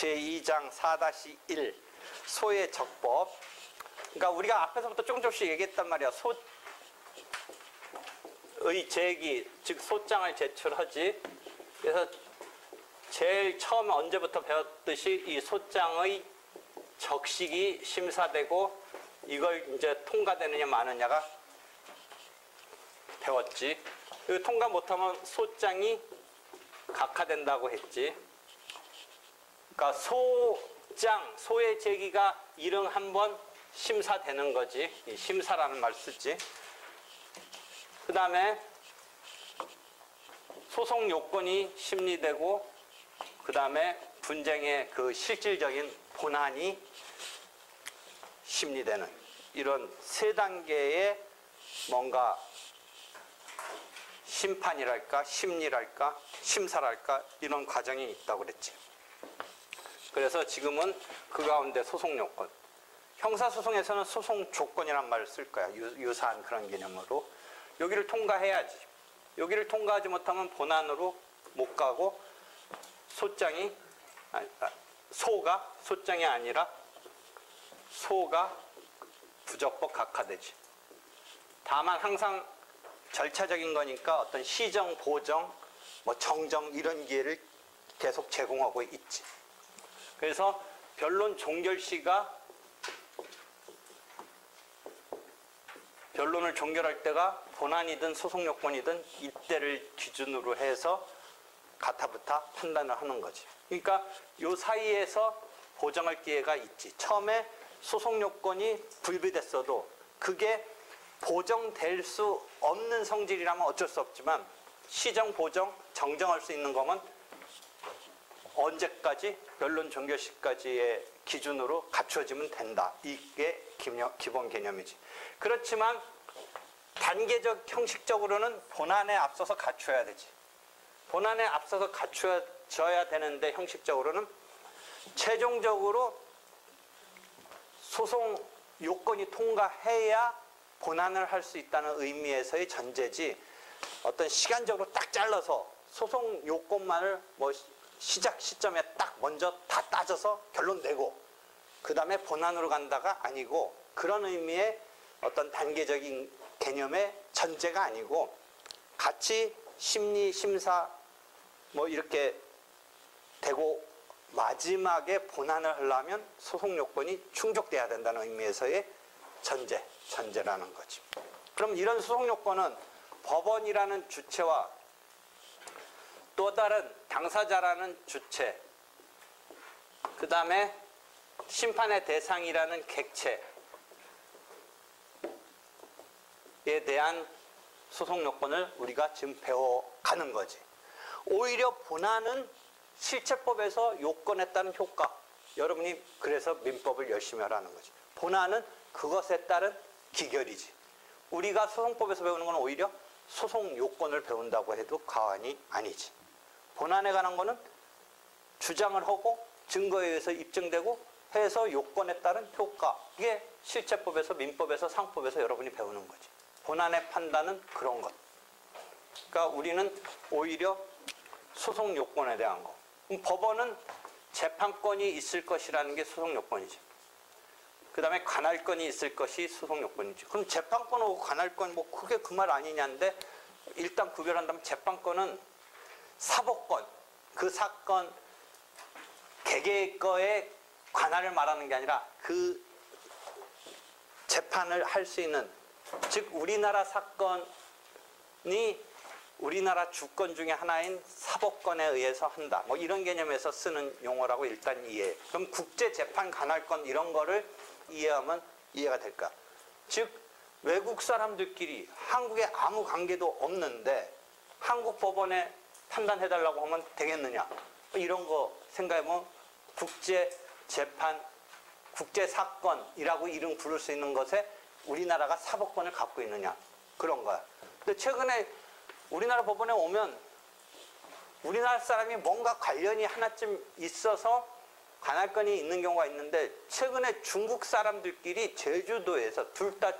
제2장 4-1 소의 적법. 그러니까 우리가 앞에서부터 조금씩 얘기했단 말이야. 소의 제기, 즉 소장을 제출하지. 그래서 제일 처음 언제부터 배웠듯이 이 소장의 적식이 심사되고 이걸 이제 통과되느냐 마느냐가 배웠지. 그리고 통과 못하면 소장이 각하된다고 했지. 그러니까 소의 제기가 일응 한번 심사되는 거지. 이 심사라는 말 쓰지. 그 다음에 소송 요건이 심리되고 그 다음에 분쟁의 그 실질적인 본안이 심리되는 이런 세 단계의 뭔가 심판이랄까 심리랄까 심사랄까 이런 과정이 있다고 그랬지. 그래서 지금은 그 가운데 소송 요건, 형사소송에서는 소송 조건이란 말을 쓸 거야. 유사한 그런 개념으로 여기를 통과해야지. 여기를 통과하지 못하면 본안으로 못 가고 소장이 아니라 소가 부적법 각하되지. 다만 항상 절차적인 거니까 어떤 시정, 보정, 뭐 정정 이런 기회를 계속 제공하고 있지. 그래서 변론 종결 시가 변론을 종결할 때가 본안이든 소송 요건이든 이때를 기준으로 해서 가타부타 판단을 하는 거지. 그러니까 요 사이에서 보정할 기회가 있지. 처음에 소송 요건이 불비됐어도 그게 보정될 수 없는 성질이라면 어쩔 수 없지만 시정, 보정, 정정할 수 있는 거면 언제까지? 변론 종결 시까지의 기준으로 갖춰지면 된다. 이게 기본 개념이지. 그렇지만 단계적 형식적으로는 본안에 앞서서 갖춰야 되지. 본안에 앞서서 갖춰져야 되는데 형식적으로는 최종적으로 소송 요건이 통과해야 본안을 할 수 있다는 의미에서의 전제지, 어떤 시간적으로 딱 잘라서 소송 요건만을 뭐 시작 시점에 딱 먼저 다 따져서 결론 내고 그 다음에 본안으로 간다가 아니고, 그런 의미의 어떤 단계적인 개념의 전제가 아니고 같이 심리, 심사 뭐 이렇게 되고 마지막에 본안을 하려면 소송 요건이 충족돼야 된다는 의미에서의 전제라는 거지. 그럼 이런 소송 요건은 법원이라는 주체와 또 다른 당사자라는 주체, 그 다음에 심판의 대상이라는 객체에 대한 소송 요건을 우리가 지금 배워가는 거지. 오히려 본안은 실체법에서 요건에 따른 효과, 여러분이 그래서 민법을 열심히 하라는 거지. 본안은 그것에 따른 기결이지. 우리가 소송법에서 배우는 건 오히려 소송 요건을 배운다고 해도 과언이 아니지. 본안에 관한 거는 주장을 하고 증거에 의해서 입증되고 해서 요건에 따른 효과, 이게 실체법에서 민법에서 상법에서 여러분이 배우는 거지. 본안의 판단은 그런 것. 그러니까 우리는 오히려 소송 요건에 대한 거. 그럼 법원은 재판권이 있을 것이라는 게 소송 요건이지. 그 다음에 관할권이 있을 것이 소송 요건이지. 그럼 재판권하고 관할권 뭐 그게 그 말 아니냐인데, 일단 구별한다면 재판권은 사법권, 그 사건 개개의 거에 관할을 말하는 게 아니라 그 재판을 할 수 있는, 즉 우리나라 사건이 우리나라 주권 중에 하나인 사법권에 의해서 한다. 뭐 이런 개념에서 쓰는 용어라고 일단 이해해. 그럼 국제재판 관할권 이런 거를 이해하면 이해가 될까? 즉 외국 사람들끼리 한국에 아무 관계도 없는데 한국 법원에 판단해달라고 하면 되겠느냐? 이런 거 생각해보면 국제재판, 국제사건이라고 이름 부를 수 있는 것에 우리나라가 사법권을 갖고 있느냐? 그런 거야. 근데 최근에 우리나라 법원에 오면 우리나라 사람이 뭔가 관련이 하나쯤 있어서 관할권이 있는 경우가 있는데, 최근에 중국 사람들끼리 제주도에서, 둘 다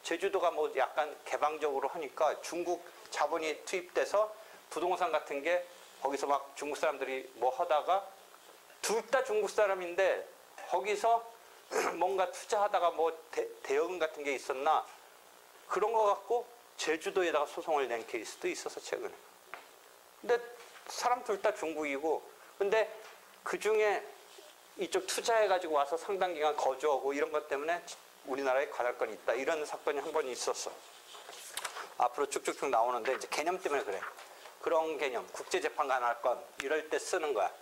제주도가 뭐 약간 개방적으로 하니까 중국 자본이 투입돼서 부동산 같은 게 거기서 막 중국 사람들이 뭐 하다가 둘 다 중국 사람인데 거기서 뭔가 투자하다가 뭐 대여금 같은 게 있었나 그런 거 갖고 제주도에다가 소송을 낸 케이스도 있어서 최근에. 근데 사람 둘 다 중국이고 근데 그중에 이쪽 투자해가지고 와서 상당 기간 거주하고 이런 것 때문에 우리나라에 관할권이 있다. 이런 사건이 한 번 있었어. 앞으로 쭉쭉쭉 나오는데 이제 개념 때문에 그래. 그런 개념, 국제재판 관할권 이럴 때 쓰는 거야.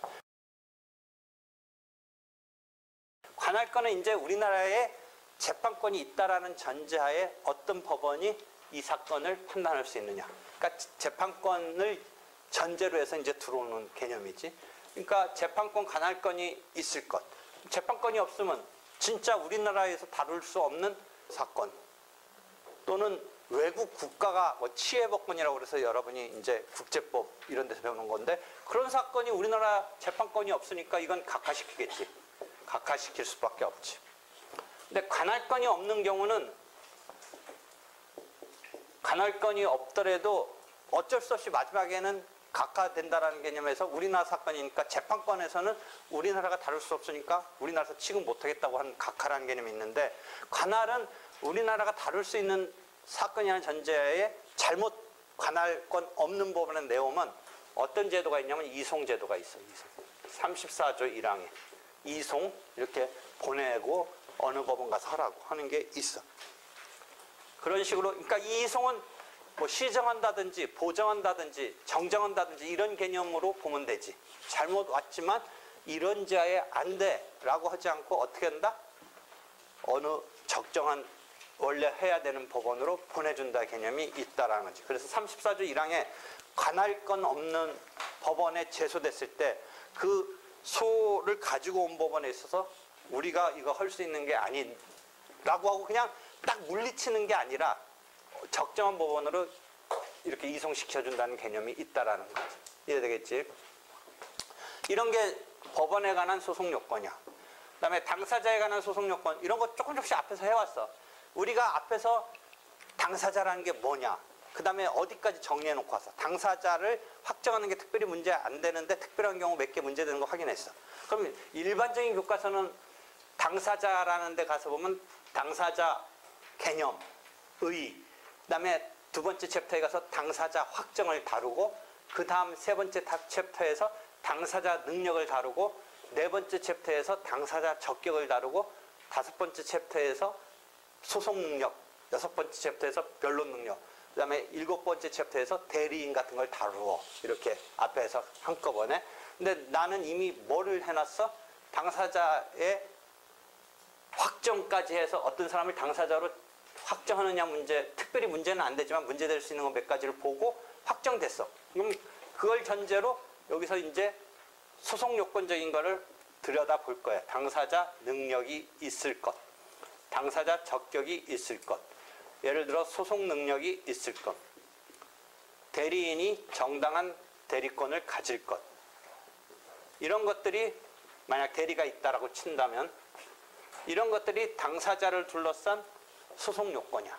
관할권은 이제 우리나라에 재판권이 있다라는 전제하에 어떤 법원이 이 사건을 판단할 수 있느냐. 그러니까 재판권을 전제로 해서 이제 들어오는 개념이지. 그러니까 재판권 관할권이 있을 것. 재판권이 없으면 진짜 우리나라에서 다룰 수 없는 사건 또는 외국 국가가 뭐 치해법권이라고 그래서 여러분이 이제 국제법 이런 데서 배우는 건데 그런 사건이 우리나라 재판권이 없으니까 이건 각하시키겠지. 각하시킬 수밖에 없지. 근데 관할권이 없는 경우는 관할권이 없더라도 어쩔 수 없이 마지막에는 각하된다라는 개념에서 우리나라 사건이니까 재판권에서는 우리나라가 다룰 수 없으니까 우리나라에서 취급 못하겠다고 하는 각하라는 개념이 있는데 관할은 우리나라가 다룰 수 있는 사건이라는 전제에 잘못 관할권 없는 법원에 내오면 어떤 제도가 있냐면 이송 제도가 있어요. 34조 1항에 이송 이렇게 보내고 어느 법원 가서 하라고 하는 게 있어. 그런 식으로 그러니까 이 이송은 뭐 시정한다든지 보정한다든지 정정한다든지 이런 개념으로 보면 되지. 잘못 왔지만 이런 제하에 안 돼라고 하지 않고 어떻게 한다? 어느 적정한 원래 해야 되는 법원으로 보내준다 개념이 있다라는 거지. 그래서 34조 1항에 관할권 없는 법원에 제소됐을 때 그 소를 가지고 온 법원에 있어서 우리가 이거 할 수 있는 게 아니라고 하고 그냥 딱 물리치는 게 아니라 적정한 법원으로 이렇게 이송시켜준다는 개념이 있다라는 거지. 이해되겠지? 이런 게 법원에 관한 소송 요건이야. 그 다음에 당사자에 관한 소송 요건 이런 거 조금씩 앞에서 해왔어. 우리가 앞에서 당사자라는 게 뭐냐 그 다음에 어디까지 정리해놓고 왔어. 당사자를 확정하는 게 특별히 문제 안 되는데 특별한 경우 몇 개 문제되는 거 확인했어. 그럼 일반적인 교과서는 당사자라는 데 가서 보면 당사자 개념, 의, 그 다음에 두 번째 챕터에 가서 당사자 확정을 다루고 그 다음 세 번째 챕터에서 당사자 능력을 다루고 네 번째 챕터에서 당사자 적격을 다루고 다섯 번째 챕터에서 소송 능력, 여섯 번째 챕터에서 변론 능력, 그 다음에 일곱 번째 챕터에서 대리인 같은 걸 다루어. 이렇게 앞에서 한꺼번에. 근데 나는 이미 뭐를 해놨어? 당사자의 확정까지 해서 어떤 사람을 당사자로 확정하느냐 문제, 특별히 문제는 안 되지만 문제될 수 있는 거 몇 가지를 보고 확정됐어. 그럼 그걸 전제로 여기서 이제 소송 요건적인 거를 들여다 볼 거야. 당사자 능력이 있을 것. 당사자 적격이 있을 것. 예를 들어 소송 능력이 있을 것. 대리인이 정당한 대리권을 가질 것. 이런 것들이 만약 대리가 있다라고 친다면 이런 것들이 당사자를 둘러싼 소송 요건이야.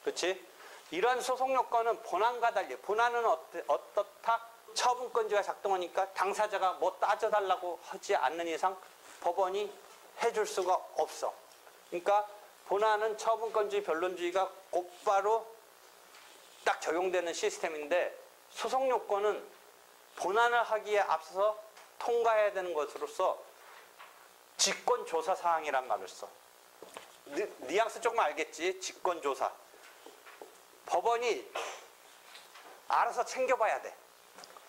그렇지? 이런 소송 요건은 본안과 달리 본안은 어떻다? 처분권자가 작동하니까 당사자가 뭐 따져달라고 하지 않는 이상 법원이 해줄 수가 없어. 그러니까 본안은 처분권주의, 변론주의가 곧바로 딱 적용되는 시스템인데 소송 요건은 본안을 하기에 앞서서 통과해야 되는 것으로서 직권조사 사항이란 말을 써. 뉘앙스 조금 알겠지? 직권조사. 법원이 알아서 챙겨봐야 돼.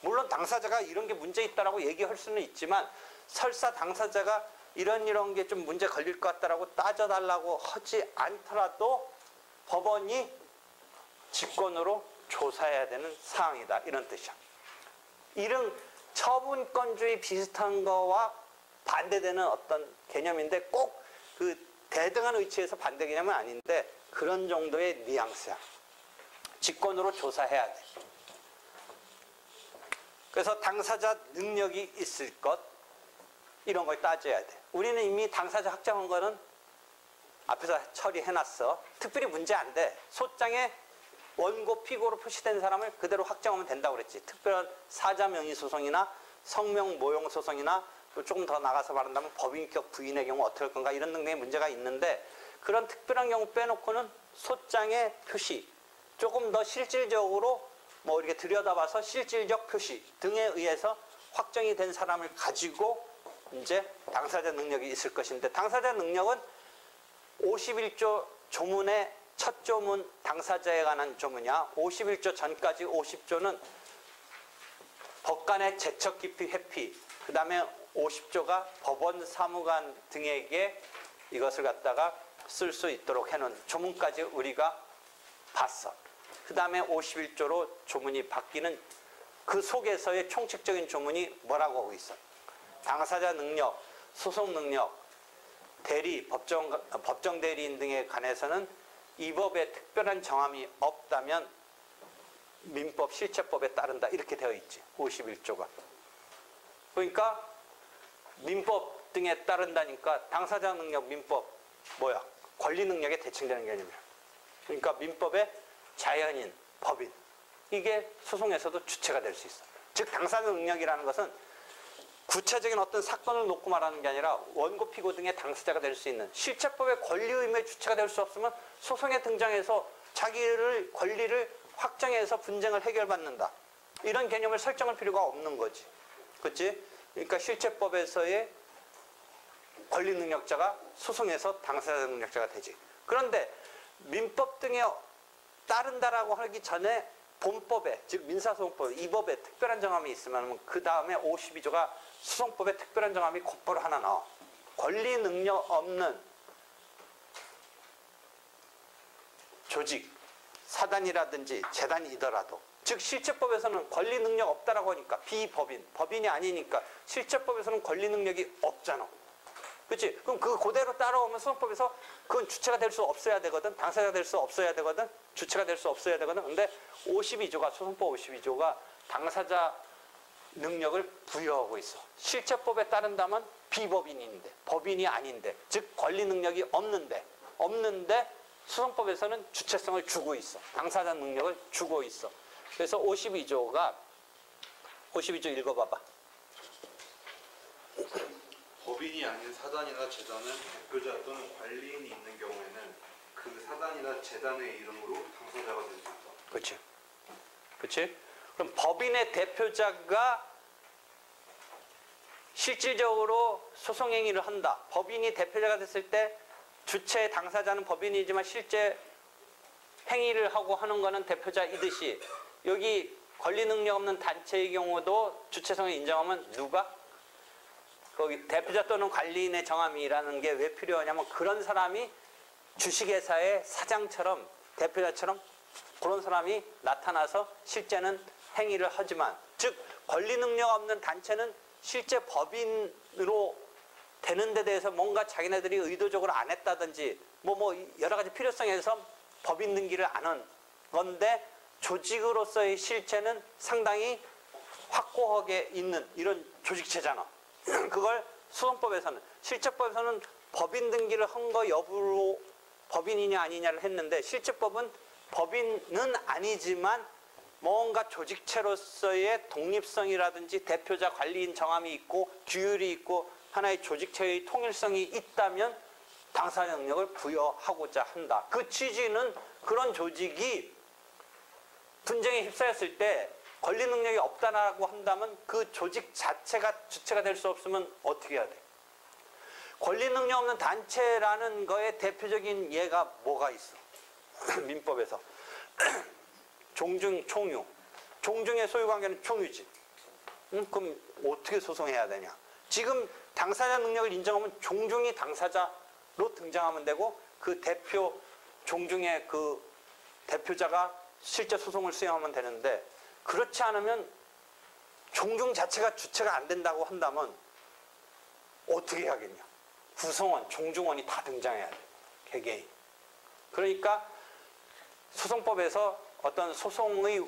물론 당사자가 이런 게 문제 있다라고 얘기할 수는 있지만 설사 당사자가 이런 게 좀 문제 걸릴 것 같다라고 따져달라고 하지 않더라도 법원이 직권으로 조사해야 되는 사항이다. 이런 뜻이야. 이런 처분권주의 비슷한 거와 반대되는 어떤 개념인데 꼭 그 대등한 위치에서 반대 개념은 아닌데 그런 정도의 뉘앙스야. 직권으로 조사해야 돼. 그래서 당사자 능력이 있을 것 이런 걸 따져야 돼. 우리는 이미 당사자 확정한 거는 앞에서 처리해놨어. 특별히 문제 안 돼. 소장에 원고 피고로 표시된 사람을 그대로 확정하면 된다고 그랬지. 특별한 사자 명의 소송이나 성명 모용 소송이나 또 조금 더 나가서 말한다면 법인격 부인의 경우 어떻게 할 건가 이런 등등의 문제가 있는데 그런 특별한 경우 빼놓고는 소장의 표시, 조금 더 실질적으로 뭐 이렇게 들여다봐서 실질적 표시 등에 의해서 확정이 된 사람을 가지고 이제 당사자 능력이 있을 것인데 당사자 능력은 51조 조문의 첫 조문 당사자에 관한 조문이야. 51조 전까지 50조는 법관의 재척 기피 회피, 그 다음에 50조가 법원 사무관 등에게 이것을 갖다가 쓸 수 있도록 해놓은 조문까지 우리가 봤어. 그 다음에 51조로 조문이 바뀌는 그 속에서의 총칙적인 조문이 뭐라고 하고 있어? 당사자 능력, 소송 능력, 대리, 법정 대리인 등에 관해서는 이 법에 특별한 정함이 없다면 민법 실체법에 따른다 이렇게 되어 있지. 51조가. 그러니까 민법 등에 따른다니까 당사자 능력 민법 뭐야? 권리 능력에 대칭되는 개념이야. 그러니까 민법의 자연인, 법인 이게 소송에서도 주체가 될 수 있어. 즉 당사자 능력이라는 것은 구체적인 어떤 사건을 놓고 말하는 게 아니라 원고, 피고 등의 당사자가 될 수 있는 실체법의 권리 의무의 주체가 될 수 없으면 소송에 등장해서 자기를 권리를 확정해서 분쟁을 해결받는다. 이런 개념을 설정할 필요가 없는 거지. 그렇지? 그러니까 실체법에서의 권리 능력자가 소송에서 당사자 능력자가 되지. 그런데 민법 등에 따른다라고 하기 전에 본법에, 즉 민사소송법, 이 법에 특별한 정함이 있으면 그 다음에 52조가 소송법에 특별한 정함이 곧바로 하나 나와. 권리 능력 없는 조직, 사단이라든지 재단이더라도, 즉 실체법에서는 권리 능력 없다라고 하니까 비법인, 법인이 아니니까 실체법에서는 권리 능력이 없잖아. 그렇지? 그럼 그 그대로 따라오면 소송법에서 그건 주체가 될 수 없어야 되거든. 당사자가 될 수 없어야 되거든. 주체가 될 수 없어야 되거든. 근데 52조가, 소송법 52조가 당사자 능력을 부여하고 있어. 실체법에 따른다면 비법인인데, 법인이 아닌데, 즉 권리 능력이 없는데 소송법에서는 주체성을 주고 있어. 당사자 능력을 주고 있어. 그래서 52조 읽어봐봐. 법인이 아닌 사단이나 재단은 대표자 또는 관리인이 있는 경우에는 그 사단이나 재단의 이름으로 당사자가 될 수 있다. 그렇지. 그렇지? 그럼 법인의 대표자가 실질적으로 소송 행위를 한다. 법인이 대표자가 됐을 때 주체 당사자는 법인이지만 실제 행위를 하고 하는 거는 대표자이듯이 여기 권리 능력 없는 단체의 경우도 주체성을 인정하면 누가? 거기 대표자 또는 관리인의 정함이라는 게 왜 필요하냐면 그런 사람이 주식회사의 사장처럼 대표자처럼 그런 사람이 나타나서 실제는 행위를 하지만 즉 권리 능력 없는 단체는 실제 법인으로 되는 데 대해서 뭔가 자기네들이 의도적으로 안 했다든지 뭐 여러 가지 필요성에서 법인 등기를 안 한 건데 조직으로서의 실체는 상당히 확고하게 있는 이런 조직체잖아. 그걸 소송법에서는, 실체법에서는 법인 등기를 한 거 여부로 법인이냐 아니냐를 했는데 실체법은 법인은 아니지만 뭔가 조직체로서의 독립성이라든지 대표자 관리인 정함이 있고 규율이 있고 하나의 조직체의 통일성이 있다면 당사자 능력을 부여하고자 한다. 그 취지는 그런 조직이 분쟁에 휩싸였을 때 권리 능력이 없다라고 한다면 그 조직 자체가 주체가 될 수 없으면 어떻게 해야 돼? 권리 능력 없는 단체라는 거에 대표적인 예가 뭐가 있어? 민법에서 종중, 총유. 종중의 소유관계는 총유지. 그럼 어떻게 소송해야 되냐? 지금 당사자 능력을 인정하면 종중이 당사자로 등장하면 되고 그 대표, 종중의 그 대표자가 실제 소송을 수행하면 되는데 그렇지 않으면 종중 자체가 주체가 안 된다고 한다면 어떻게 해야겠냐? 구성원, 종중원이 다 등장해야 돼. 개개인. 그러니까 소송법에서 어떤 소송의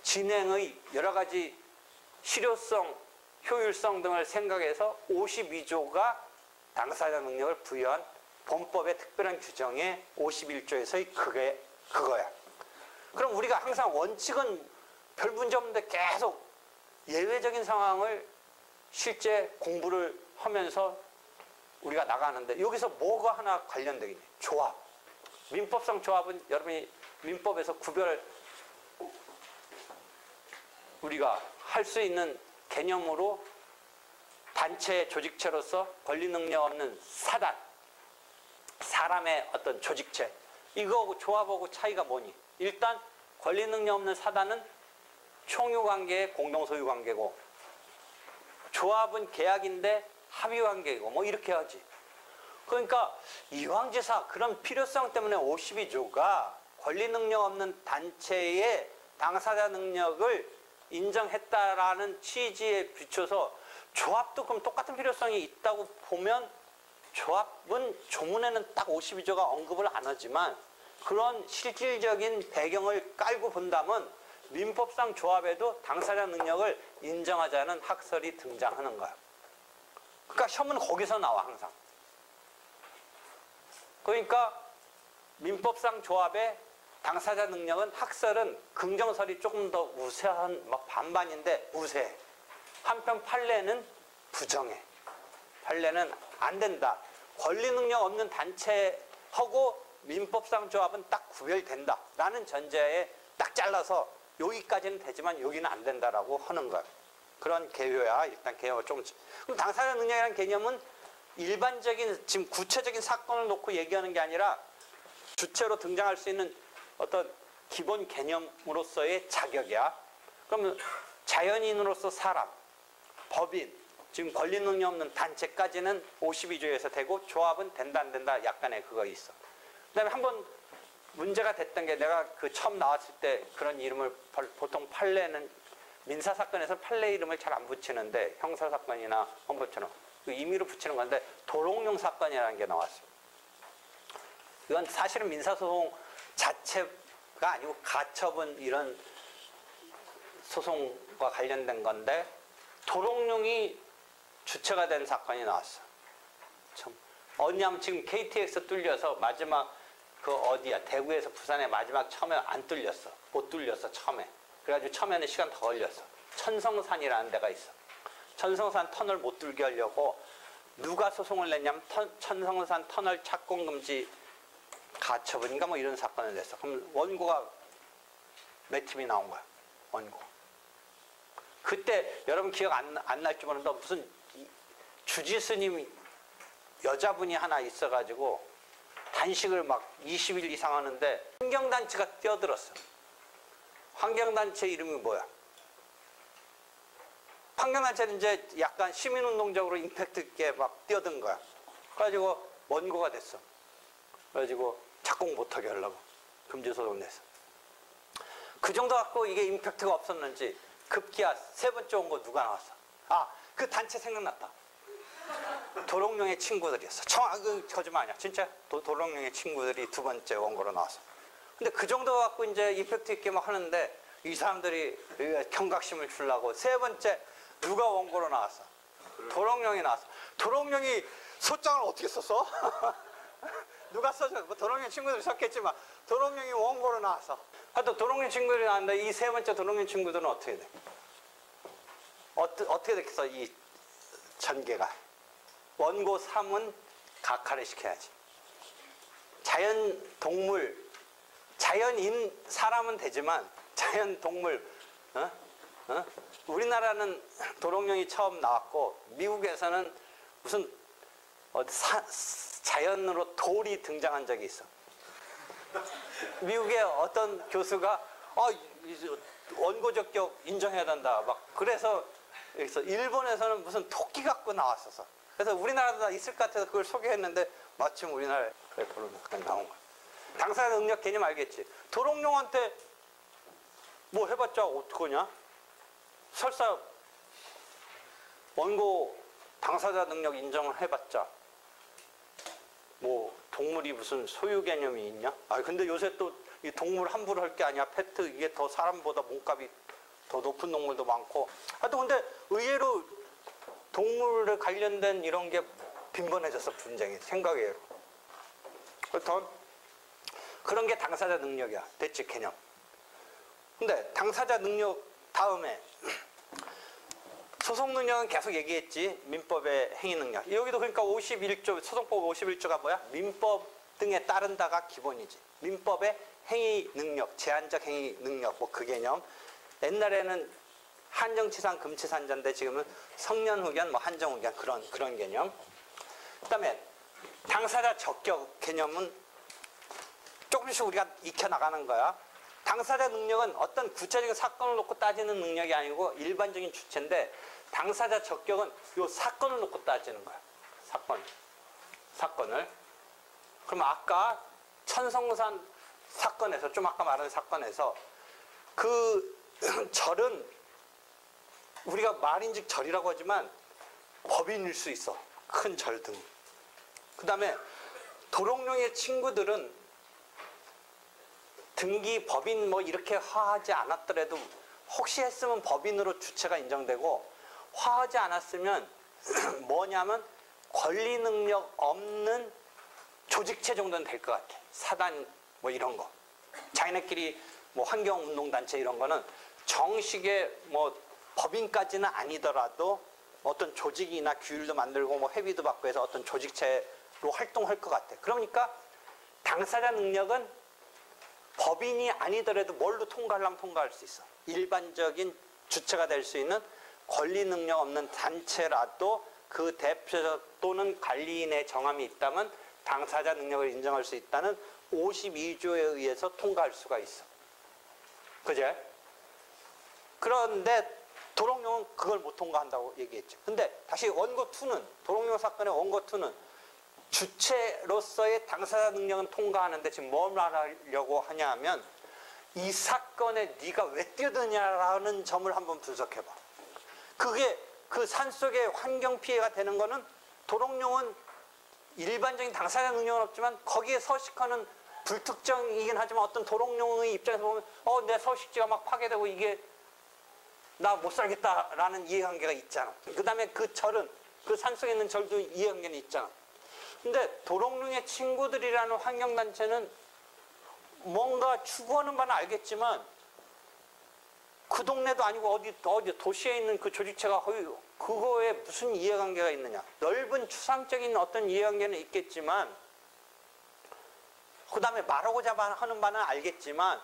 진행의 여러 가지 실효성, 효율성 등을 생각해서 52조가 당사자 능력을 부여한 본법의 특별한 규정의 51조에서의 그거야. 그럼 우리가 항상 원칙은 별 문제 없는데 계속 예외적인 상황을 실제 공부를 하면서 우리가 나가는데 여기서 뭐가 하나 관련되겠니? 조합. 민법상 조합은 여러분이 민법에서 구별 우리가 할 수 있는 개념으로 단체 조직체로서 권리 능력 없는 사단, 사람의 어떤 조직체, 이거하고 조합하고 차이가 뭐니? 일단 권리 능력 없는 사단은 총유 관계의 공동 소유 관계고, 조합은 계약인데 합의 관계이고, 뭐 이렇게 하지. 그러니까 이왕지사 그런 필요성 때문에 52조가 권리 능력 없는 단체의 당사자 능력을 인정했다라는 취지에 비춰서 조합도 그럼 똑같은 필요성이 있다고 보면, 조합은 조문에는 딱 52조가 언급을 안 하지만 그런 실질적인 배경을 깔고 본다면 민법상 조합에도 당사자 능력을 인정하자는 학설이 등장하는 거야. 그러니까 시험은 거기서 나와 항상. 그러니까 민법상 조합의 당사자 능력은 학설은 긍정설이 조금 더 우세한, 막 반반인데 우세해. 한편 판례는 부정해. 판례는 안 된다. 권리 능력 없는 단체하고 민법상 조합은 딱 구별된다 라는 전제에 딱 잘라서 여기까지는 되지만 여기는 안 된다라고 하는 거야. 그런 개요야. 일단 개요가 조금. 그럼 당사자 능력이라는 개념은 일반적인 지금 구체적인 사건을 놓고 얘기하는 게 아니라 주체로 등장할 수 있는 어떤 기본 개념으로서의 자격이야. 그러면 자연인으로서 사람, 법인, 지금 권리 능력 없는 단체까지는 52조에서 되고 조합은 된다 안 된다 약간의 그거 있어. 그다음에 한번 문제가 됐던 게, 내가 그 처음 나왔을 때 그런 이름을 보통 판례는 민사사건에서 판례 이름을 잘 안 붙이는데 형사사건이나 헌법처럼 그 임의로 붙이는 건데 도롱뇽 사건이라는 게 나왔어요. 이건 사실은 민사소송 자체가 아니고 가처분 이런 소송과 관련된 건데 도롱뇽이 주체가 된 사건이 나왔어. 참 어디냐면 지금 KTX 뚫려서 마지막 그 어디야 대구에서 부산에 마지막 처음에 안 뚫렸어. 못 뚫렸어 처음에. 그래가지고 처음에는 시간 더 걸렸어. 천성산이라는 데가 있어. 천성산 터널 못 뚫게 하려고 누가 소송을 냈냐면 천성산 터널 착공 금지 가처분인가 뭐 이런 사건을 냈어. 그럼 원고가 몇 팀이 나온 거야. 원고. 그때 여러분 기억 안 날지 모르는데 무슨 주지스님 여자분이 하나 있어가지고 단식을 막 20일 이상 하는데 환경단체가 뛰어들었어. 환경단체 이름이 뭐야? 환경단체는 이제 약간 시민운동적으로 임팩트 있게 막 뛰어든 거야. 그래가지고 원고가 됐어. 그래가지고 착공 못하게 하려고 금지소송 냈어. 그 정도 갖고 이게 임팩트가 없었는지 급기야 세 번째 원고 누가 나왔어? 아, 그 단체 생각났다. 도롱뇽의 친구들이었어. 거짓말 아니야. 진짜 도롱뇽의 친구들이 두 번째 원고로 나왔어. 근데 그 정도 갖고 이제 임팩트 있게 막 하는데 이 사람들이 경각심을 주려고 세 번째 누가 원고로 나왔어? 도롱뇽이 나왔어. 도롱뇽이 소장을 어떻게 썼어? 누가 써줘? 뭐 도롱뇽 친구들이 썼겠지만 도롱뇽이 원고로 나왔어. 하여튼 도롱뇽 친구들이 나왔는데 이 세 번째 도롱뇽 친구들은 어떻게 돼? 어떻게 됐겠어? 이 전개가. 원고 3은 각하를 시켜야지. 자연 동물, 자연인 사람은 되지만 자연 동물, 우리나라는 도롱뇽이 처음 나왔고 미국에서는 무슨 자연으로 돌이 등장한 적이 있어. 미국의 어떤 교수가 원고 적격 인정해야 된다. 막 그래서 일본에서는 무슨 토끼 갖고 나왔었어. 그래서 우리나라도 있을 것 같아서 그걸 소개했는데 마침 우리나라에 그냥 나온 거야. 당사자 능력 개념 알겠지? 도롱뇽한테 뭐 해봤자 어떡하냐? 설사 원고 당사자 능력 인정을 해봤자 뭐 동물이 무슨 소유 개념이 있냐? 아 근데 요새 또 이 동물 함부로 할 게 아니야. 페트 이게 더 사람보다 몸값이 더 높은 동물도 많고. 하여튼 근데 의외로 동물에 관련된 이런 게 빈번해졌어. 분쟁이 생각이에요. 그렇다 그런 게 당사자 능력이야. 됐지 개념. 근데 당사자 능력 다음에 소송 능력은 계속 얘기했지. 민법의 행위 능력. 여기도 그러니까 51조, 소송법 51조가 뭐야? 민법 등에 따른다가 기본이지. 민법의 행위 능력, 제한적 행위 능력, 뭐 그 개념. 옛날에는 한정치산, 금치산자인데 지금은 성년후견, 뭐 한정후견 그런 개념. 그다음에 당사자 적격 개념은 조금씩 우리가 익혀나가는 거야. 당사자 능력은 어떤 구체적인 사건을 놓고 따지는 능력이 아니고 일반적인 주체인데 당사자 적격은 이 사건을 놓고 따지는 거야. 사건을. 그럼 아까 천성산 사건에서 좀 아까 말한 사건에서 그 절은 우리가 말인즉 절이라고 하지만 법인일 수 있어. 큰 절 등. 그 다음에 도롱뇽의 친구들은 등기 법인 뭐 이렇게 화하지 않았더라도 혹시 했으면 법인으로 주체가 인정되고 화하지 않았으면 뭐냐면 권리 능력 없는 조직체 정도는 될 것 같아. 사단 뭐 이런 거. 자기네끼리 뭐 환경운동단체 이런 거는 정식의 뭐 법인까지는 아니더라도 어떤 조직이나 규율도 만들고 뭐 회비도 받고 해서 어떤 조직체로 활동할 것 같아. 그러니까 당사자 능력은 법인이 아니더라도 뭘로 통과하려면 통과할 수 있어. 일반적인 주체가 될 수 있는 권리 능력 없는 단체라도 그 대표 또는 관리인의 정함이 있다면 당사자 능력을 인정할 수 있다는 52조에 의해서 통과할 수가 있어. 그제? 그런데 도롱뇽은 그걸 못 통과한다고 얘기했죠. 근데 다시 원고 2는, 도롱뇽 사건의 원고 2는 주체로서의 당사자 능력은 통과하는데 지금 뭘 말하려고 하냐 하면 이 사건에 네가 왜 뛰어드냐라는 점을 한번 분석해봐. 그게 그 산속에 환경 피해가 되는 거는 도롱뇽은 일반적인 당사자 능력은 없지만 거기에 서식하는 불특정이긴 하지만 어떤 도롱뇽의 입장에서 보면 내 서식지가 막 파괴되고 이게 나 못 살겠다라는 이해관계가 있잖아. 그 다음에 그 절은 그 산속에 있는 절도 이해관계는 있잖아. 근데 도롱뇽의 친구들이라는 환경단체는 뭔가 추구하는 바는 알겠지만 그 동네도 아니고 어디 도시에 있는 그 조직체가 그거에 무슨 이해관계가 있느냐. 넓은 추상적인 어떤 이해관계는 있겠지만 그 다음에 말하고자 하는 바는 알겠지만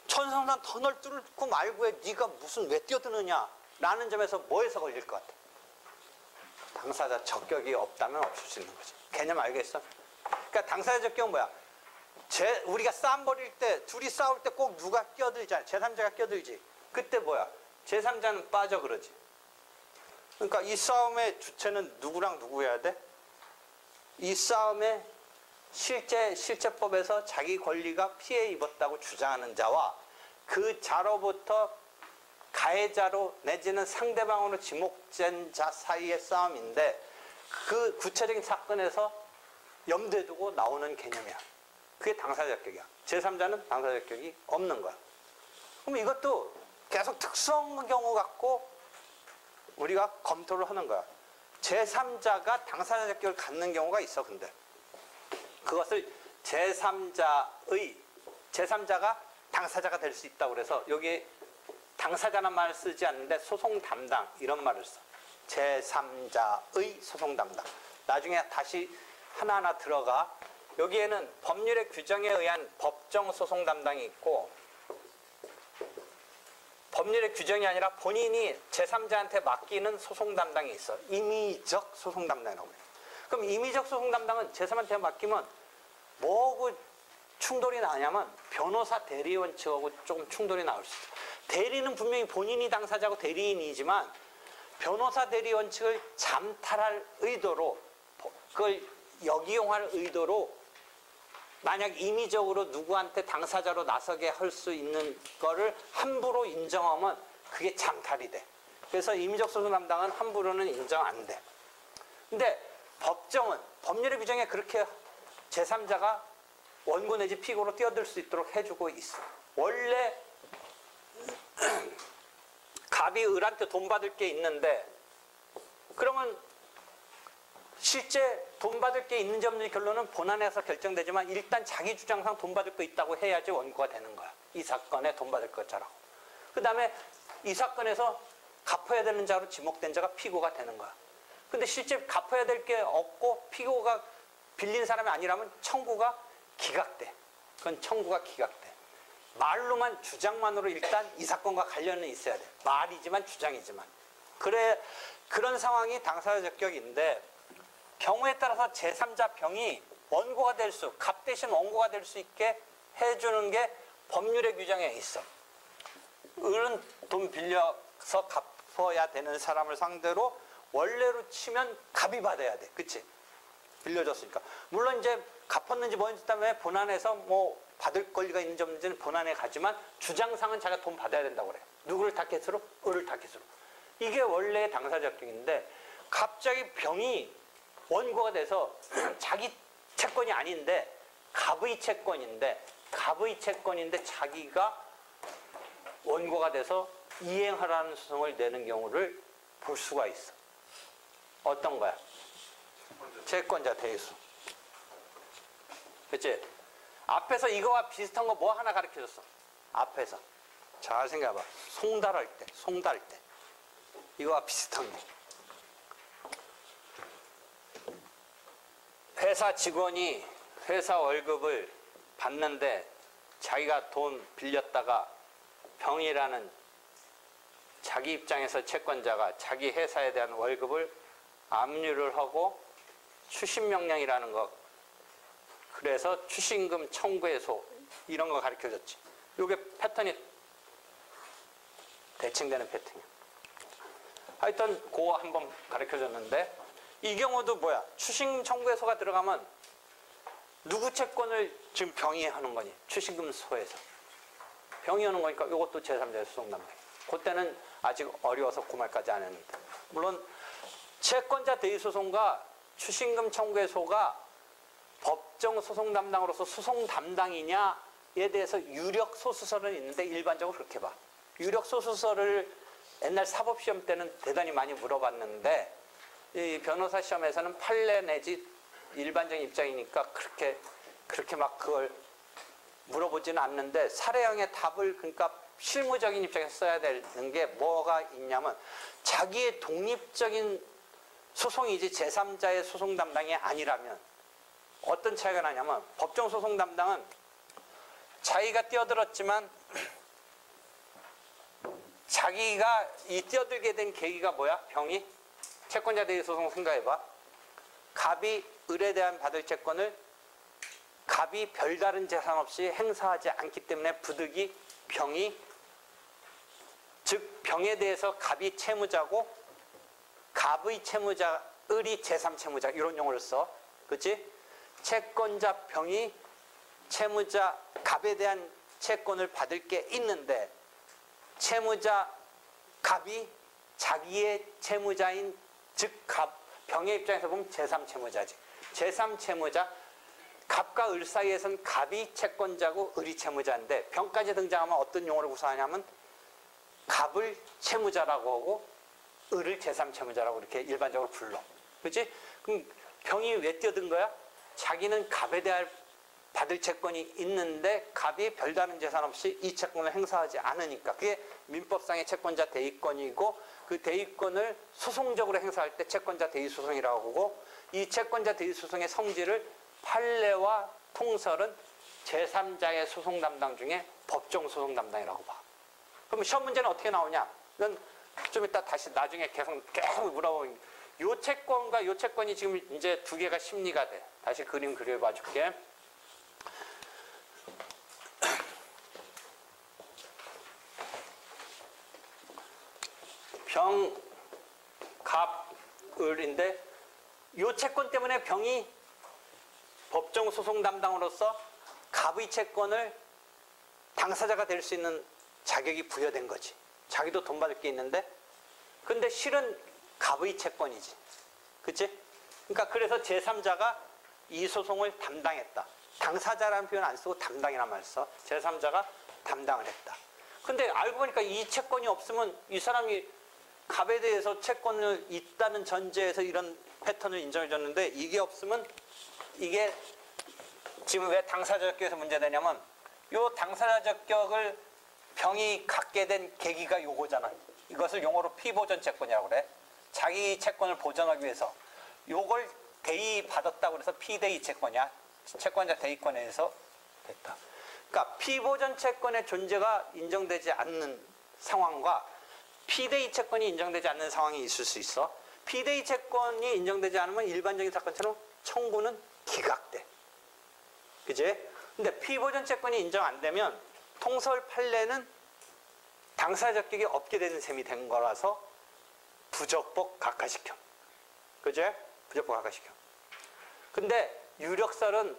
천성산 터널 뚫고 말고에 네가 무슨 왜 뛰어드느냐라는 점에서 뭐에서 걸릴 것 같아? 당사자 적격이 없다면 없을 수 있는 거지. 개념 알겠어? 그러니까 당사자 적격은 뭐야? 우리가 싸움 벌일 때 둘이 싸울 때 꼭 누가 끼어들잖아. 제3자가 끼어들지. 그때 뭐야? 제3자는 빠져 그러지. 그러니까 이 싸움의 주체는 누구랑 누구여야 돼? 이 싸움의 실제법에서 자기 권리가 피해 입었다고 주장하는 자와 그 자로부터 가해자로 내지는 상대방으로 지목된 자 사이의 싸움인데 그 구체적인 사건에서 염두에 두고 나오는 개념이야. 그게 당사자격이야. 제3자는 당사자격이 없는 거야. 그럼 이것도 계속 특수한 경우 갖고 우리가 검토를 하는 거야. 제3자가 당사자격을 갖는 경우가 있어. 근데 그것을 제3자가 당사자가 될 수 있다고 그래서 여기 당사자란 말을 쓰지 않는데 소송 담당 이런 말을 써. 제3자의 소송 담당. 나중에 다시 하나하나 들어가. 여기에는 법률의 규정에 의한 법정 소송 담당이 있고 법률의 규정이 아니라 본인이 제3자한테 맡기는 소송 담당이 있어. 임의적 소송 담당이라고 해요. 그럼 임의적 소송 담당은 제3한테 맡기면 뭐하고 충돌이 나냐면 변호사 대리원 측하고 조금 충돌이 나올 수 있어. 대리는 분명히 본인이 당사자고 대리인이지만 변호사 대리원 측을 잠탈할 의도로 그걸 역이용할 의도로 만약 임의적으로 누구한테 당사자로 나서게 할 수 있는 거를 함부로 인정하면 그게 잠탈이 돼. 그래서 임의적 소송 담당은 함부로는 인정 안 돼. 근데 법정은 법률의 규정에 그렇게 제3자가 원고 내지 피고로 뛰어들 수 있도록 해주고 있어. 원래 갑이 을한테 돈 받을 게 있는데 그러면 실제 돈 받을 게 있는지 없는지 결론은 본안에서 결정되지만 일단 자기 주장상 돈 받을 거 있다고 해야지 원고가 되는 거야. 이 사건에 돈 받을 것처럼. 그 다음에 이 사건에서 갚아야 되는 자로 지목된 자가 피고가 되는 거야. 근데 실제 갚아야 될 게 없고 피고가 빌린 사람이 아니라면 청구가 기각돼. 그건 청구가 기각돼. 말로만 주장만으로 일단 이 사건과 관련은 있어야 돼. 말이지만 주장이지만. 그래 그런 상황이 당사자 적격인데 경우에 따라서 제3자 병이 원고가 될 수, 갑 대신 원고가 될 수 있게 해주는 게 법률의 규정에 있어. 을은 돈 빌려서 갚아야 되는 사람을 상대로 원래로 치면 갑이 받아야 돼. 그치? 빌려줬으니까. 물론 이제 갚았는지 뭔지 때문에 본안에서 뭐 받을 권리가 있는지 없는지는 본안에 가지만 주장상은 자기가 돈 받아야 된다고 그래. 누구를 타겟으로? 을을 타겟으로. 이게 원래의 당사자격인데 갑자기 병이 원고가 돼서 자기 채권이 아닌데 갑의 채권인데 자기가 원고가 돼서 이행하라는 소송을 내는 경우를 볼 수가 있어. 어떤 거야? 채권자 대의수. 그치? 앞에서 이거와 비슷한 거 뭐 하나 가르쳐줬어. 앞에서. 잘 생각해봐. 송달할 때. 이거와 비슷한 게. 회사 직원이 회사 월급을 받는데 자기가 돈 빌렸다가 병이라는 자기 입장에서 채권자가 자기 회사에 대한 월급을 압류를 하고 추심명령이라는 거, 그래서 추신금 청구해소 이런 거 가르쳐줬지. 이게 패턴이 대칭되는 패턴이야. 하여튼 그거 한번 가르쳐줬는데 이 경우도 뭐야? 추신금 청구해소가 들어가면 누구 채권을 지금 병이 하는 거니? 추신금 소에서. 병이 하는 거니까 이것도 제3자의 소송담당. 그때는 아직 어려워서 그 말까지 안 했는데. 물론 채권자 대의소송과 추신금 청구해소가 법정 소송 담당으로서 소송 담당이냐에 대해서 유력 소수설은 있는데 일반적으로 그렇게 봐. 유력 소수설을 옛날 사법시험 때는 대단히 많이 물어봤는데 이 변호사 시험에서는 판례 내지 일반적인 입장이니까 그렇게 막 그걸 물어보지는 않는데 사례형의 답을 그러니까 실무적인 입장에서 써야 되는 게 뭐가 있냐면 자기의 독립적인 소송이지 제3자의 소송 담당이 아니라면 어떤 차이가 나냐면 법정 소송 담당은 자기가 뛰어들었지만 자기가 이 뛰어들게 된 계기가 뭐야? 병이? 채권자 대의 소송 생각해봐. 갑이 을에 대한 받을 채권을 갑이 별다른 재산 없이 행사하지 않기 때문에 부득이 병이, 즉 병에 대해서 갑이 채무자고 갑의 채무자, 을이 제3채무자 이런 용어를 써. 그렇지? 채권자 병이 채무자 갑에 대한 채권을 받을 게 있는데 채무자 갑이 자기의 채무자인 즉 갑, 병의 입장에서 보면 제3채무자지. 제3채무자, 갑과 을 사이에선 갑이 채권자고 을이 채무자인데 병까지 등장하면 어떤 용어를 구사하냐면 갑을 채무자라고 하고 을을 제3채무자라고 이렇게 일반적으로 불러. 그렇지? 그럼 병이 왜 뛰어든 거야? 자기는 갑에 대한 받을 채권이 있는데 갑이 별다른 재산 없이 이 채권을 행사하지 않으니까 그게 민법상의 채권자 대의권이고 그 대의권을 소송적으로 행사할 때 채권자 대의소송이라고 하고 이 채권자 대의소송의 성질을 판례와 통설은 제3자의 소송 담당 중에 법정 소송 담당이라고 봐. 그럼 시험 문제는 어떻게 나오냐? 이건 좀 이따 다시 나중에 계속 물어보면 요 채권과 요 채권이 지금 이제 두 개가 심리가 돼. 다시 그림 그려봐 줄게. 병, 갑, 을인데 요 채권 때문에 병이 법정 소송 담당으로서 갑의 채권을 당사자가 될 수 있는 자격이 부여된 거지. 자기도 돈 받을 게 있는데 근데 실은 갑의 채권이지. 그치? 그러니까 그래서 제3자가 이 소송을 담당했다. 당사자라는 표현 안 쓰고 담당이란 말 써. 제3자가 담당을 했다. 근데 알고 보니까 이 채권이 없으면 이 사람이 갑에 대해서 채권을 있다는 전제에서 이런 패턴을 인정해 줬는데 이게 없으면 이게 지금 왜 당사자적격에서 문제되냐면 요 당사자적격을 병이 갖게 된 계기가 요거잖아. 이것을 용어로 피보전 채권이라고 그래. 자기 채권을 보전하기 위해서 요걸 대의받았다고 그래서 피대의 채권이야. 채권자 대의권에 의해서 됐다. 그러니까 피보전 채권의 존재가 인정되지 않는 상황과 피대의 채권이 인정되지 않는 상황이 있을 수 있어. 피대의 채권이 인정되지 않으면 일반적인 사건처럼 청구는 기각돼. 그지? 근데 피보전 채권이 인정 안 되면 통설 판례는 당사 적격이 없게 되는 셈이 된 거라서 부적법 각하시켜. 그지? 부적법 각하시켜. 근데 유력설은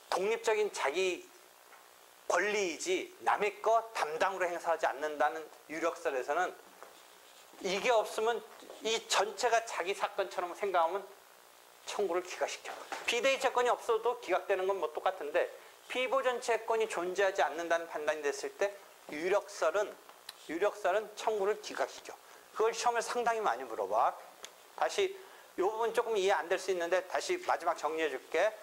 독립적인 자기 권리이지 남의 거 담당으로 행사하지 않는다는 유력설에서는 이게 없으면 이 전체가 자기 사건처럼 생각하면 청구를 기각시켜. 피대의 채권이 없어도 기각되는 건 뭐 똑같은데 피보전 채권이 존재하지 않는다는 판단이 됐을 때 유력설은 청구를 기각시켜. 그걸 시험에 상당히 많이 물어봐. 다시 이 부분 조금 이해 안 될 수 있는데 다시 마지막 정리해 줄게.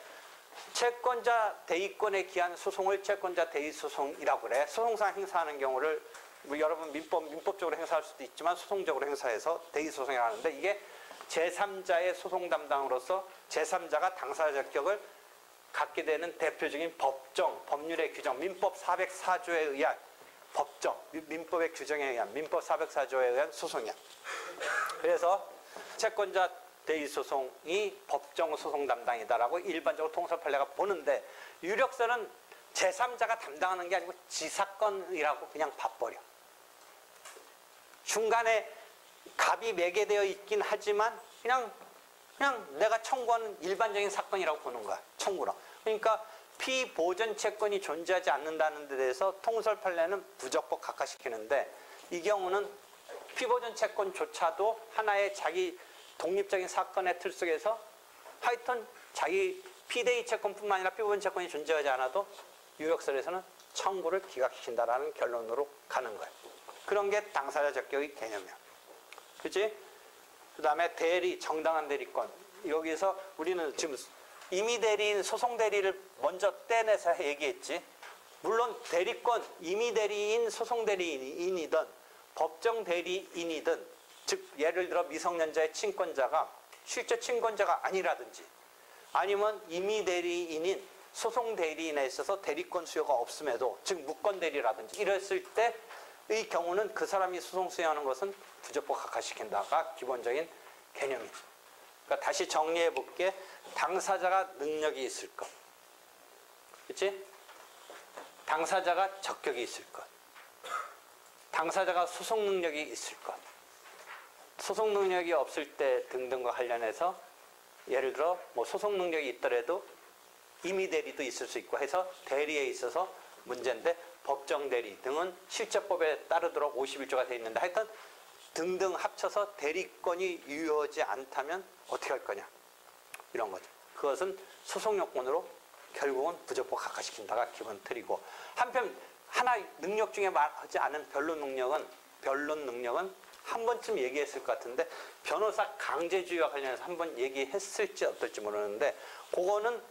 채권자 대의권에 기한 소송을 채권자 대의 소송이라고 그래. 소송상 행사하는 경우를 뭐 여러분 민법적으로 행사할 수도 있지만 소송적으로 행사해서 대의 소송이라고 하는데 이게 제3자의 소송 담당으로서 제3자가 당사 적격을 갖게 되는 대표적인 법정, 법률의 규정, 민법 404조에 의한 법정, 민법의 규정에 의한 민법 404조에 의한 소송이야. 그래서 채권자 대의소송이 법정 소송 담당이다라고 일반적으로 통설 판례가 보는데 유력설은 제3자가 담당하는 게 아니고 지사건이라고 그냥 봐버려. 중간에 갑이 매개되어 있긴 하지만 그냥 내가 청구하는 일반적인 사건이라고 보는 거야. 청구라. 그러니까 피보전 채권이 존재하지 않는다는 데 대해서 통설 판례는 부적법 각하시키는데 이 경우는 피보전 채권조차도 하나의 자기 독립적인 사건의 틀 속에서 하여튼 자기 피대의 채권뿐만 아니라 피보전 채권이 존재하지 않아도 유력설에서는 청구를 기각시킨다라는 결론으로 가는 거예요. 그런 게 당사자 적격의 개념이야. 그치? 그 다음에 대리, 정당한 대리권. 여기서 우리는 지금 임의 대리인, 소송 대리를 먼저 떼내서 얘기했지. 물론 대리권, 임의 대리인, 소송 대리인이든 법정 대리인이든 즉 예를 들어 미성년자의 친권자가 실제 친권자가 아니라든지 아니면 임의 대리인인 소송 대리인에 있어서 대리권 수요가 없음에도 즉 무권 대리라든지 이랬을 때의 경우는 그 사람이 소송 수행하는 것은 부적법 각하시킨다가 기본적인 개념이죠. 그러니까 다시 정리해 볼게. 당사자가 능력이 있을 것. 그렇지? 당사자가 적격이 있을 것. 당사자가 소송 능력이 있을 것. 소송 능력이 없을 때 등등과 관련해서 예를 들어 뭐 소송 능력이 있더라도 임의 대리도 있을 수 있고 해서 대리에 있어서 문제인데 법정 대리 등은 실제법에 따르도록 51조가 되어 있는데 하여튼 등등 합쳐서 대리권이 유효하지 않다면 어떻게 할 거냐 이런 거죠. 그것은 소송 요건으로 결국은 부적법 각하시킨다가 기본 틀이고 한편 하나 능력 중에 말하지 않은 변론 능력은 한 번쯤 얘기했을 것 같은데 변호사 강제주의와 관련해서 한 번 얘기했을지 어떨지 모르는데 그거는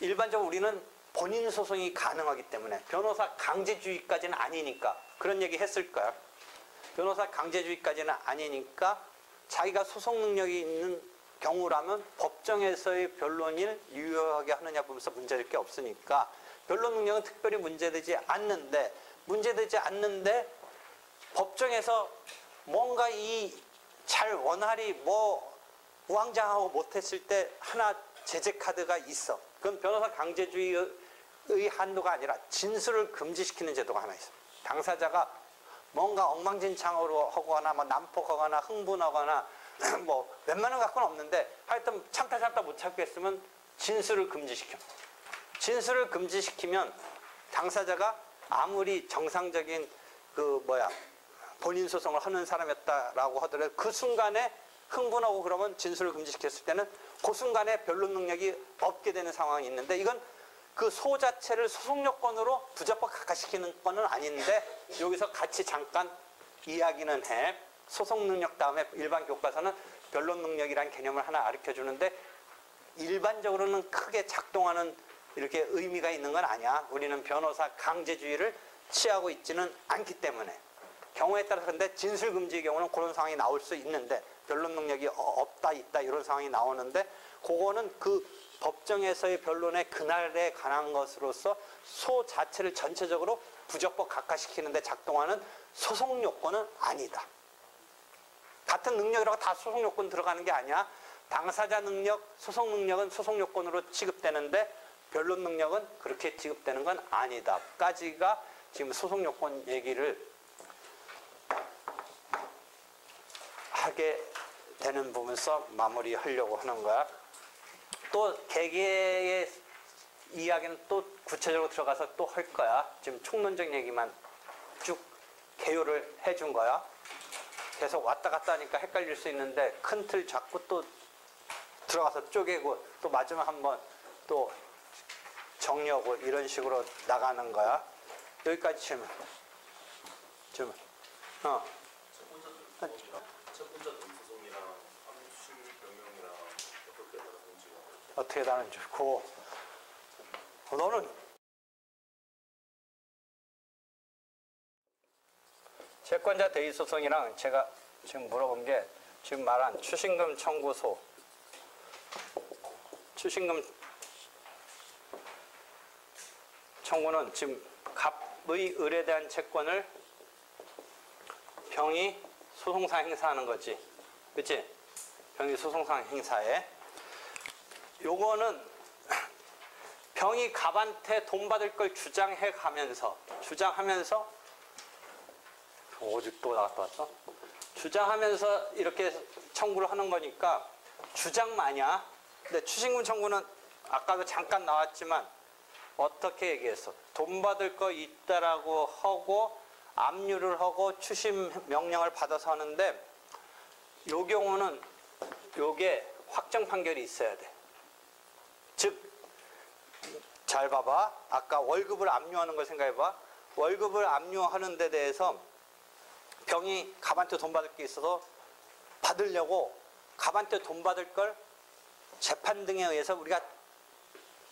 일반적으로 우리는 본인 소송이 가능하기 때문에 변호사 강제주의까지는 아니니까 그런 얘기 했을 거야. 변호사 강제주의까지는 아니니까 자기가 소송 능력이 있는 경우라면 법정에서의 변론을 유효하게 하느냐 보면서 문제될 게 없으니까 변론 능력은 특별히 문제되지 않는데 법정에서 뭔가 잘 원활히 뭐 우왕좌왕하고 못했을 때 하나 제재 카드가 있어. 그건 변호사 강제주의의 한도가 아니라 진술을 금지시키는 제도가 하나 있어. 당사자가 뭔가 엉망진창으로 하거나 뭐 난폭하거나 흥분하거나 뭐 웬만한 갖고는 없는데 하여튼 참다 못 참겠으면 진술을 금지시켜. 진술을 금지시키면 당사자가 아무리 정상적인 본인 소송을 하는 사람이었다라고 하더라도 그 순간에 흥분하고 그러면 진술을 금지시켰을 때는 그 순간에 변론 능력이 없게 되는 상황이 있는데 이건 그 소 자체를 소송 요건으로 부적법 각하시키는 거는 아닌데 여기서 같이 잠깐 이야기는 해. 소송 능력 다음에 일반 교과서는 변론 능력이라는 개념을 하나 가르쳐 주는데 일반적으로는 크게 작동하는 이렇게 의미가 있는 건 아니야. 우리는 변호사 강제주의를 취하고 있지는 않기 때문에 경우에 따라서 근데 진술금지의 경우는 그런 상황이 나올 수 있는데 변론 능력이 없다 있다 이런 상황이 나오는데 그거는 그 법정에서의 변론의 그날에 관한 것으로서 소 자체를 전체적으로 부적법 각하시키는데 작동하는 소송 요건은 아니다. 같은 능력이라고 다 소송 요건 들어가는 게 아니야. 당사자 능력, 소송 능력은 소송 요건으로 취급되는데 변론 능력은 그렇게 취급되는 건 아니다. 까지가 지금 소송 요건 얘기를 하게 되는 부분서 마무리하려고 하는 거야. 또 개개의 이야기는 또 구체적으로 들어가서 또 할 거야. 지금 총론적 얘기만 쭉 개요를 해준 거야. 계속 왔다 갔다 하니까 헷갈릴 수 있는데 큰 틀 잡고 또 들어가서 쪼개고 또 마지막 한번 또 정리하고 이런 식으로 나가는 거야. 여기까지 질문. 채권자 동소송이랑 암수심 명령이랑 어떻게 다른지 어떻게 다른지. 너는 채권자 대의 소송이랑 제가 지금 물어본 게 지금 말한 추징금 청구소, 추징금 청구는 지금 갑의 을에 대한 채권을 병이 소송상 행사하는 거지. 그치? 병이 소송상 행사해. 요거는 병이 갑한테 돈 받을 걸 주장해 가면서, 어디 또 나갔다 왔어? 주장하면서 이렇게 청구를 하는 거니까 주장마냐? 근데 추징금 청구는 아까도 잠깐 나왔지만 어떻게 얘기했어? 돈 받을 거 있다라고 하고 압류를 하고 추심 명령을 받아서 하는데 요 경우는 요게 확정 판결이 있어야 돼. 즉, 잘 봐봐. 아까 월급을 압류하는 걸 생각해봐. 월급을 압류하는 데 대해서 병이 갑한테 돈 받을 게 있어서 받으려고 갑한테 돈 받을 걸 재판 등에 의해서 우리가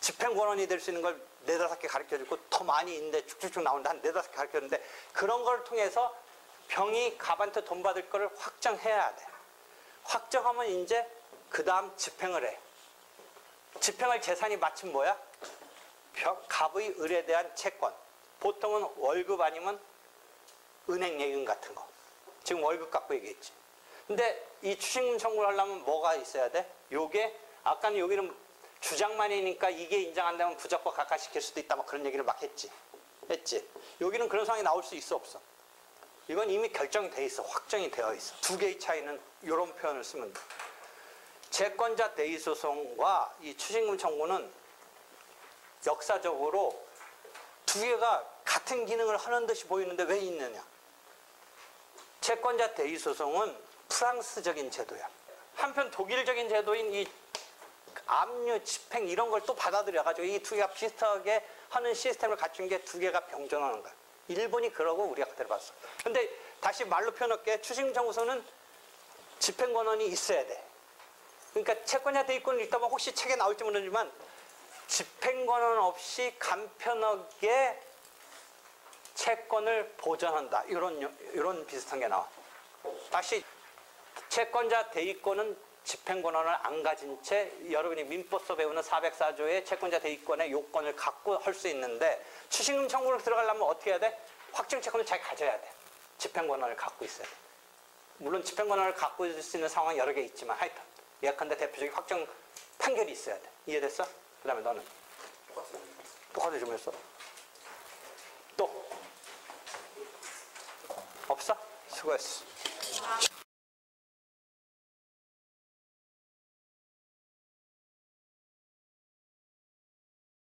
집행권원이 될 수 있는 걸 네다섯 개 가르쳐주고 더 많이 있는데 쭉쭉쭉 나오는데 한 네다섯 개 가르쳐줬는데 그런 걸 통해서 병이 갑한테 돈 받을 거를 확정해야 돼. 확정하면 이제 그 다음 집행을 해. 집행할 재산이 마침 뭐야? 갑의 을에 대한 채권. 보통은 월급 아니면 은행 예금 같은 거. 지금 월급 갖고 얘기했지. 근데 이 추징금 청구를 하려면 뭐가 있어야 돼? 요게 아까는 여기는 주장만이니까 이게 인정 안 되면 부적법 각하시킬 수도 있다 막 그런 얘기를 막 했지. 여기는 그런 상황이 나올 수 있어 없어? 이건 이미 결정이 돼 있어. 확정이 되어 있어. 두 개의 차이는 이런 표현을 쓰면 돼. 채권자 대의 소송과 이 추징금 청구는 역사적으로 두 개가 같은 기능을 하는 듯이 보이는데 왜 있느냐? 채권자 대의 소송은 프랑스적인 제도야. 한편 독일적인 제도인 이 압류, 집행 이런 걸 또 받아들여가지고 이 두 개가 비슷하게 하는 시스템을 갖춘 게 두 개가 병존하는 거야. 일본이 그러고 우리가 그대로 봤어. 근데 다시 말로 표현할게. 추징금 청구소는 집행권원이 있어야 돼. 그러니까 채권자 대의권을 읽다 보면 혹시 책에 나올지 모르지만 집행권원 없이 간편하게 채권을 보전한다. 이런 비슷한 게 나와. 다시 채권자 대의권은 집행권원을 안 가진 채 여러분이 민법서 배우는 404조의 채권자 대의권의 요건을 갖고 할 수 있는데 추징금 청구를 들어가려면 어떻게 해야 돼? 확정 채권을 잘 가져야 돼. 집행권원을 갖고 있어야 돼. 물론 집행권원을 갖고 있을 수 있는 상황이 여러 개 있지만 하여튼 예컨대 대표적인 확정 판결이 있어야 돼. 이해됐어? 그 다음에 너는? 똑같은 질문했어. 또? 없어? 수고했어.